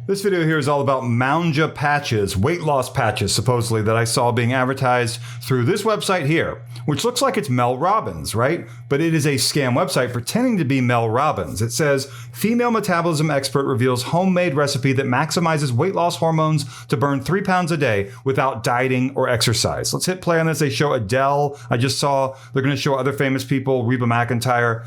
This video here is all about Mounja patches, weight loss patches, supposedly, that I saw being advertised through this website here, which looks like it's Mel Robbins, right? But it is a scam website pretending to be Mel Robbins. It says, female metabolism expert reveals homemade recipe that maximizes weight loss hormones to burn 3 pounds a day without dieting or exercise. Let's hit play on this. They show Adele. I just saw they're going to show other famous people, Reba McEntire.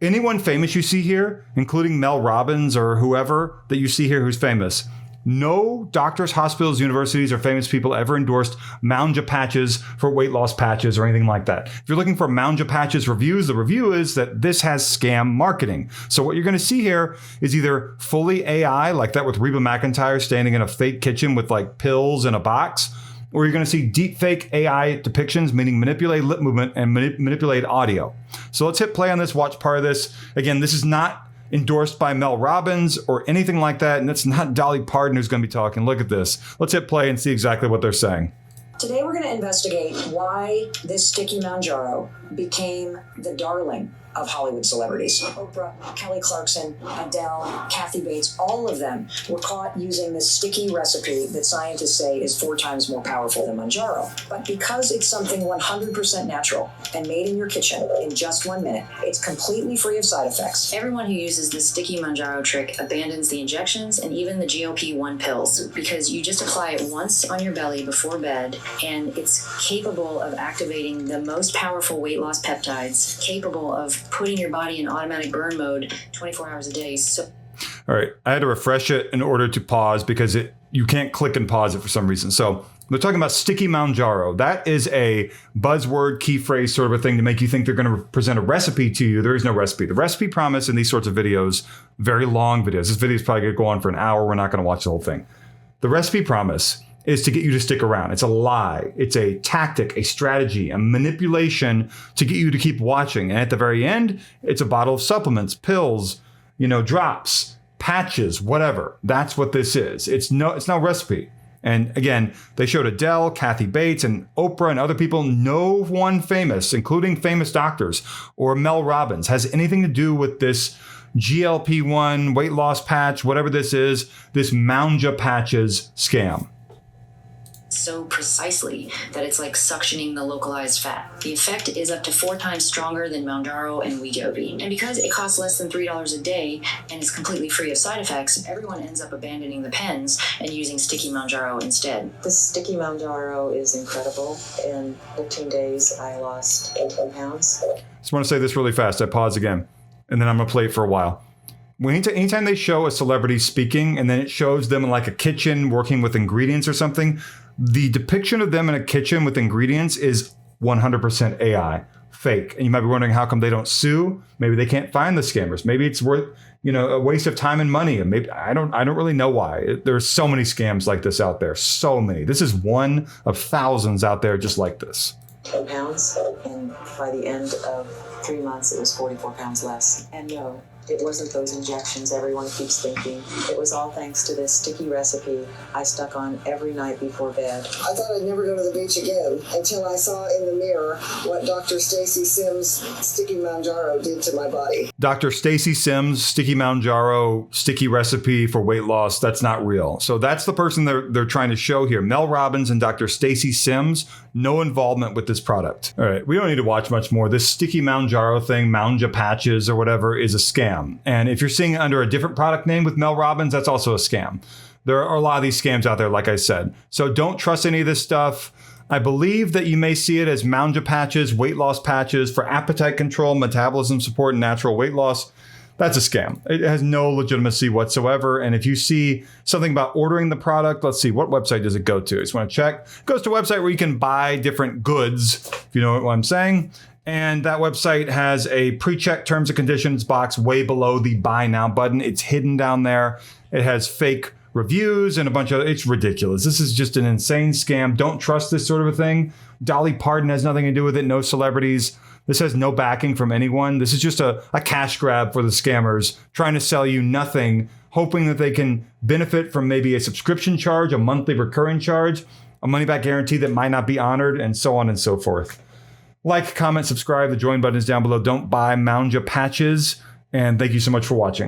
Anyone famous you see here, including Mel Robbins or whoever that you see here who's famous, no doctors, hospitals, universities, or famous people ever endorsed Mounja patches for weight loss patches or anything like that. If you're looking for Mounja patches reviews, the review is that this has scam marketing. So what you're going to see here is either fully AI, like that with Reba McEntire standing in a fake kitchen with like pills in a box, or you're going to see deep fake AI depictions, meaning manipulate lip movement and manipulate audio. So let's hit play on this, watch part of this. Again, this is not endorsed by Mel Robbins or anything like that, and it's not Dolly Parton who's going to be talking. Look at this. Let's hit play and see exactly what they're saying. Today we're going to investigate why this sticky Mounjaro became the darling of Hollywood celebrities. Oprah, Kelly Clarkson, Adele, Kathy Bates, all of them were caught using this sticky recipe that scientists say is 4 times more powerful than Mounjaro. But because it's something 100% natural and made in your kitchen in just 1 minute, it's completely free of side effects. Everyone who uses this sticky Mounjaro trick abandons the injections and even the GLP-1 pills because you just apply it once on your belly before bed, and it's capable of activating the most powerful weight loss peptides, capable of putting your body in automatic burn mode 24 hours a day. So, all right, I had to refresh it in order to pause because you can't click and pause it for some reason. So they're talking about sticky Mounjaro. That is a buzzword, key phrase sort of a thing to make you think they're going to present a recipe to you. There is no recipe. The recipe promise in these sorts of videos, very long videos. This video is probably going to go on for an hour. We're not going to watch the whole thing. The recipe promise is to get you to stick around. It's a lie. It's a tactic, a strategy, a manipulation to get you to keep watching. And at the very end, it's a bottle of supplements, pills, drops, patches, whatever. That's what this is. It's no recipe. And again, they showed Adele, Kathy Bates, and Oprah and other people. No one famous, including famous doctors or Mel Robbins, has anything to do with this GLP-1 weight loss patch, whatever this is, this Mounja patches scam. So precisely that it's like suctioning the localized fat. The effect is up to 4 times stronger than Mounjaro and Wegovy. And because it costs less than $3 a day and is completely free of side effects, everyone ends up abandoning the pens and using sticky Mounjaro instead. This sticky Mounjaro is incredible. In 15 days, I lost 18 pounds. Just want to say this really fast. I pause again, and then I'm going to play it for a while. Anytime they show a celebrity speaking and then it shows them in like a kitchen working with ingredients or something, the depiction of them in a kitchen with ingredients is 100% AI, fake. And you might be wondering how come they don't sue. Maybe they can't find the scammers. Maybe it's worth, a waste of time and money. And maybe I don't really know why. There's so many scams like this out there. So many. This is one of thousands out there just like this. 10 pounds, and by the end of 3 months, it was 44 pounds less. And no, it wasn't those injections everyone keeps thinking. It was all thanks to this sticky recipe I stuck on every night before bed. I thought I'd never go to the beach again until I saw in the mirror what Dr. Stacy Sims' sticky Mounjaro did to my body. Dr. Stacy Sims' sticky Mounjaro sticky recipe for weight loss, that's not real. So that's the person they're trying to show here. Mel Robbins and Dr. Stacy Sims, no involvement with this product. All right, we don't need to watch much more. This sticky Mounjaro thing, Mounja patches or whatever, is a scam. And if you're seeing it under a different product name with Mel Robbins, that's also a scam. There are a lot of these scams out there, like I said. So don't trust any of this stuff. I believe that you may see it as Mounja patches, weight loss patches for appetite control, metabolism support, and natural weight loss. That's a scam. It has no legitimacy whatsoever. And if you see something about ordering the product, let's see, what website does it go to? I just want to check. It goes to a website where you can buy different goods, if you know what I'm saying. And that website has a pre-check terms and conditions box way below the buy now button. It's hidden down there. It has fake reviews and a bunch of, it's ridiculous. This is just an insane scam. Don't trust this sort of a thing. Dolly Parton has nothing to do with it. No celebrities. This has no backing from anyone. This is just a cash grab for the scammers trying to sell you nothing, hoping that they can benefit from maybe a subscription charge, a monthly recurring charge, a money back guarantee that might not be honored, and so on and so forth. Like, comment, subscribe. The join button is down below. Don't buy Mounja patches. And thank you so much for watching.